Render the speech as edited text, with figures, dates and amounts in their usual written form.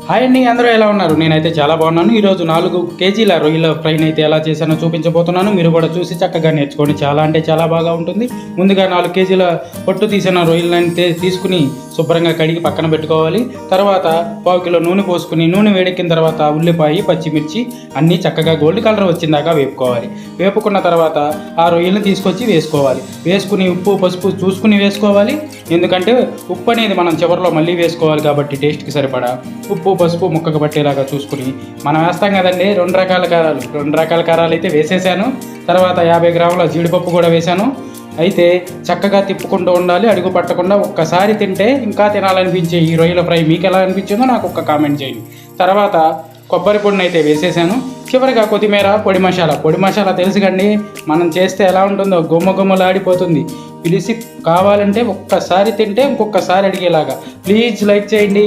Hi అండి, అందరూ ఎలా ఉన్నారు? నేనైతే చాలా బాగున్నాను. ఈరోజు 4 కేజీల రొయ్యల ఫ్రైని అయితే ఎలా చేశానో చూపించబోతున్నాను. మీరు కూడా చూసి చక్కగా నేర్చుకోండి. చాలా అంటే చాలా బాగా ఉంటుంది. ముందుగా 4 కేజీల పొట్టు తీసిన రొయ్యలని తీసుకుని శుభ్రంగా కడిగి పక్కన పెట్టుకోవాలి. తర్వాత 1/4 కిలో నూనె పోసుకుని నూనె వేడెక్కిన తర్వాత ఉల్లిపాయ, పచ్చిమిర్చి అన్నీ చక్కగా గోల్డ్ కలర్ వచ్చిందాకా వేపుకోవాలి. వేపుకున్న తర్వాత ఆ రొయ్యలను తీసుకొచ్చి వేసుకోవాలి. వేసుకుని ఉప్పు, పసుపు చూసుకుని వేసుకోవాలి. ఎందుకంటే ఉప్పు అనేది మనం చివరిలో మళ్ళీ వేసుకోవాలి కాబట్టి టేస్ట్కి సరిపడా ఉప్పు, పసుపు ముక్కకు పట్టేలాగా చూసుకుని మనం వేస్తాం కదండి. 2 రకాల కారాలు అయితే వేసేసాను. తర్వాత 50 గ్రాముల జీడిపప్పు కూడా వేశాను. అయితే చక్కగా తిప్పుకుంటూ ఉండాలి, అడుగు పట్టకుండా. ఒక్కసారి తింటే ఇంకా తినాలనిపించే ఈ రొయ్యల ఫ్రై మీకు ఎలా అనిపించిందో నాకు ఒక్క కామెంట్ చేయండి. తర్వాత కొబ్బరి పొడిని అయితే వేసేసాను. చివరిగా కొత్తిమీర, పొడి మసాలా తెలుసు కండి, మనం చేస్తే ఎలా ఉంటుందో గుమ్మలాడిపోతుంది. పిలిచి కావాలంటే ఒక్కసారి తింటే ఇంకొకసారి అడిగేలాగా. ప్లీజ్ లైక్ చేయండి.